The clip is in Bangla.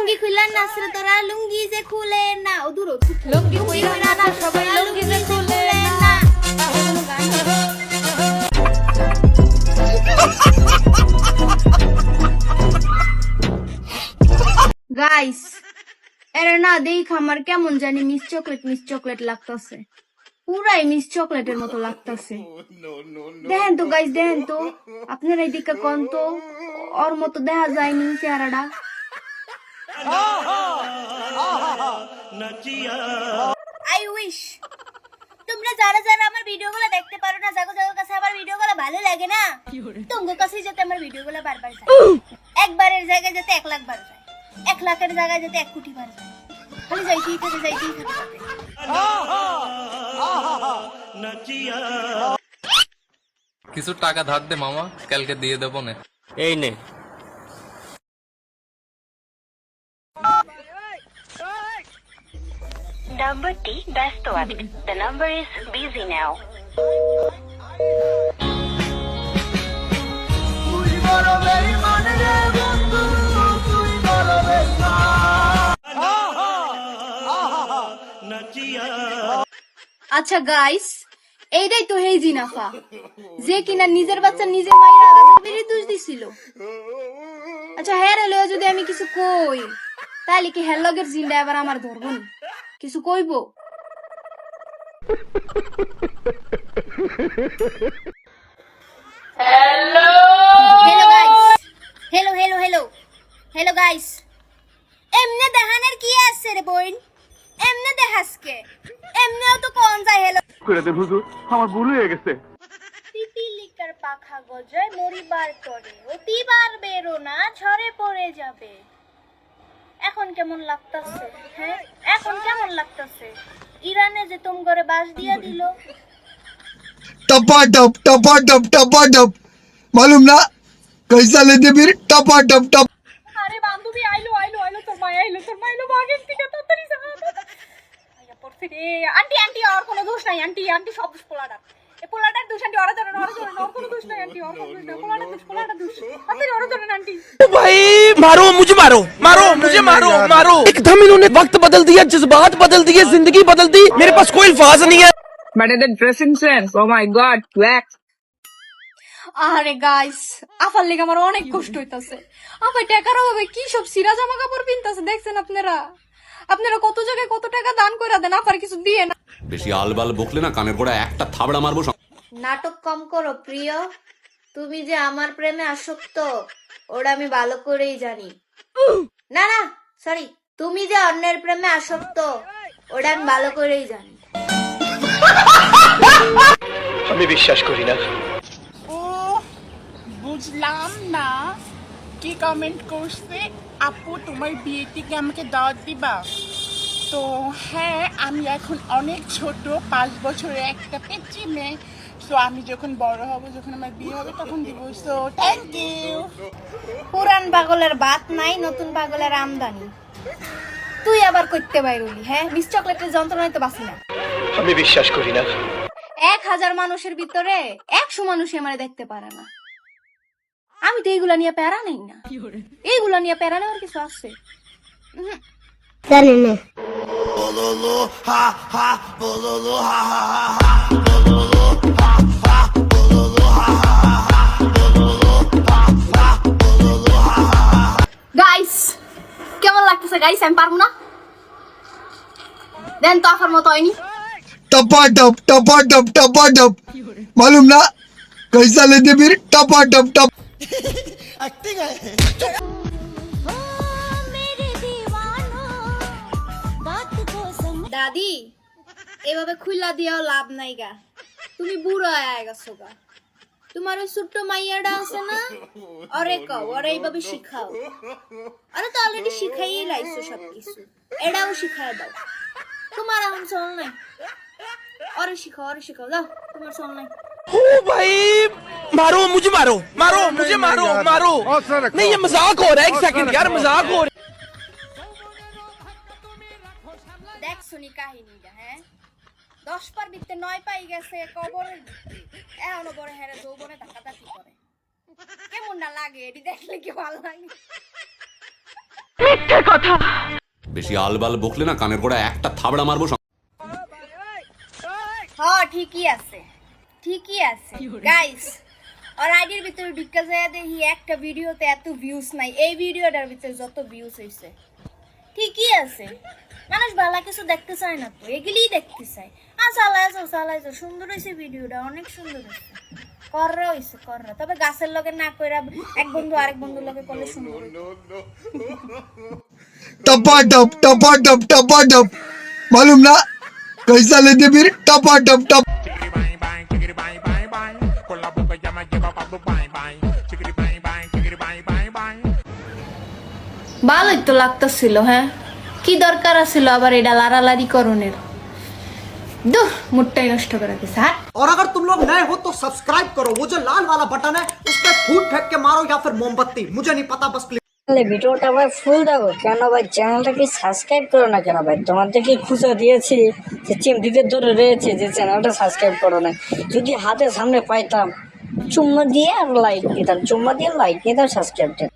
লুঙ্গি খুললেন না আসলে তোরা লুঙ্গি যে খুলে না ও দূর লুঙ্গি খুলে না সবাই লুঙ্গি যে খুলে না গাইস এরে না দেখ আমার কেমন জানি মিস চকলেট লাগতাছে পুরাই মিস চকলেটের মতো লাগতাছে দেখেন তো গাইস দেখেন তো আপনারা এদিকে কোন তো ওর মতো দেখা যায়নি চেহারাটা আই উইশ তোমরা যারা যারা আমার ভিডিওগুলো দেখতে পারো না জাগো জাগো কাছে আমার ভিডিওগুলো ভালো লাগে না তোমাদের কাছে যাতে আমার ভিডিওগুলো বারবার যায় একবারের জায়গায় যাতে 1 লাখ বার যায় 1 লাখের জায়গায় যাতে 1 কোটি বার যায় খালি যাইতেই থাকে কিছু টাকা ধার দে মামা, কালকে দিয়ে দেবো না। এই নে। নাম্বারটি ব্যস্ত আছে। The number is busy now. আচ্ছা গাইস এইটাই তো হেই জিনাফা যে কিনা নিজের বাচ্চা নিজে মাইরা আলাদাবেরই দোষ দিছিল আচ্ছা হ্যাঁ রে লয়ে যদি আমি কিছু কই তাহলে কি হের লগের জিনটা এবার আমার ধরবো না কিছু কইবো হ্যালো গাইস হ্যালো গাইস এমনে দেখানোর কি আছে রে বোন এমনে দেখাসকে এমনেও তো কোন যায় হ্যালো করে দেন হুজুর আমার ভুল হয়ে গেছে পিপিলিকার পাখা গজায় মরিবার তরে অতিবার বেরো না ঝরে পড়ে যাবে এখন কেমন লাগতাছে হ্যাঁ এখন কেমন লাগতাছে ইরানে যে তুম ঘরে বাস দিয়া দিল टपा टप मालूम ना कैसा लेते फिर टपा टप আরে বান্ধবী আইলো তোর মা আইলো বাগের থেকে তাড়াতাড়ি যা আয়া পড়ছে রে আন্টি আর কোনো দোষ নাই আন্টি সব দোষ পোলাটার এই পোলাটার দোষ আন্টি ওর কোনো দোষ নাই আন্টি ওর কোনো দোষ নাই পোলাটার দোষ তাড়াতাড়ি ওর ধরেন আন্টি भाई मारो मुझे मारो एकदम इन्होंने वक्त बदल दिया, जज्बात बदल दिए, जिंदगी बदल दी। मेरे पास कोई अल्फाज नहीं है। But the dressing sense, oh my god, wax. আরে গাইস আফার লেগে আমার অনেক কষ্ট হইতাছে আপা টাকার অভাবে কি সব সিরা জামা কাপড় কিনতাছে দেখছেন আপনারা কত জায়গায় কত টাকা দান করে দেন আফার কিছু দিয়ে না বেশি আলবাল বকলে না কানের গোড়া একটা থাবড়া মারবো। নাটক কম করো প্রিয় তুমি যে আমার প্রেমে আসক্ত ওটা আমি ভালো করেই জানি না সরি তুমি যে অন্যের প্রেমে আসক্ত ওটা আমি ভালো করেই জানি আমি বিশ্বাস করি না বুঝলাম না কি কমেন্ট করছে আপু তোমার বিয়েতে কি আমাকে দাওয়াত দিবা তো হ্যাঁ আমি এখন অনেক ছোট 5 বছরের একটা পেঁচি মেয়ে তো আমি যখন বড় হব যখন আমার বিয়ে হবে তখন দিব সো থ্যাংক ইউ পুরান পাগলের বাত নাই নতুন পাগলের আমদানি তুই আবার করতে বাইরলি হ্যাঁ মিস চকলেটের যন্ত্রণায় তো বাসি না আমি বিশ্বাস করি না 1000 মানুষের ভিতরে 100 মানুষ আমারে দেখতে পারে না আমি তো এইগুলা নিয়ে প্যারা নেই না এইগুলা নিয়ে প্যারা নেওয়ার কিছু আছে জানি না গাইস কেমন লাগতেছে গাইস আমি পারবো না দেন তো আফার মতো হয়নি टपा टप मालूम ना कैसा लेते फिर टपा टप দাদি এভাবে খুইলা দিয়াও লাভ নাই গা তুমি বুড়ো হয়ে গেছো গা তোমার ওই ছোট্ট মাইয়াটা আছে না ওরে কও ওরে এইভাবে শিখাও আরে তো অলরেডি শিখাইয়ে লাইছো সবকিছু এটাও শিখায় দাও তোমার এখন চল নাই ওরে শিখাও দাও তোমার চল নাই ओ भाई मारो मुझे मारो नहीं ये मजाक हो रहा है, 1 सेकंड यार मजाक हो रहा है। দেখ শুনি কাহিনীটা হ্যাঁ 10 পার বিতে 9 পাই গেছে কবরের এখনো বড় হেরে যৌবনে ধাক্কাধাক্কি করে কেমন না লাগে এটি দেখলে কি ভালো লাগে বেশি আলবাল বকলে না কানের গোড়া একটা থাবড়া মারবো। হ্যাঁ ঠিকই আছে, ঠিকই আছে গাইস। আর আইডির ভিতরে ঢুকে যায় দেখি একটা ভিডিওতে এত ভিউজ নাই, এই ভিডিওটার ভিতরে যত ভিউজ হয়েছে। ঠিকই আছে, মানুষ ভালো কিছু দেখতে চায় না তো, এগুলিই দেখতে চায়। চালাইছো, সুন্দর হয়েছে ভিডিওটা, অনেক সুন্দর হয়েছে, কররা হয়েছে কররা। তবে গাছের লগে না কইরা এক বন্ধু আরেক বন্ধুর লগে করলে সুন্দর। टपाटप टपाटप टपाटप मालूम ना कैसा लेते फिर टपाटप टप ভালোই তো লাগতেছিল। হ্যাঁ, কি দরকার আছিল আবার এটা লাড়ালাড়ি করণের? দুহ, মুডটাই নষ্ট করে দিছে। হ্যাঁ, और अगर तुम लोग नए हो तो सब्सक्राइब करो, वो जो लाल वाला बटन है उस पर फूट फेंक के मारो या फिर मोमबत्ती, मुझे नहीं पता, बस क्लिक। ভিডিওটা ভাই ফুল দেখো কেন ভাই, চ্যানেলটাকে সাবস্ক্রাইব করো না কেন ভাই? তোমাদেরকে খুঁজে দিয়েছি যে চিমটিতে ধরে রয়েছে যে চ্যানেলটা সাবস্ক্রাইব করো না। যদি হাতের সামনে পাইতাম চুম্মা দিয়ে আর লাইক দিতাম, চুম্মা দিয়ে লাইক দিতাম, সাবস্ক্রাইব দিতাম।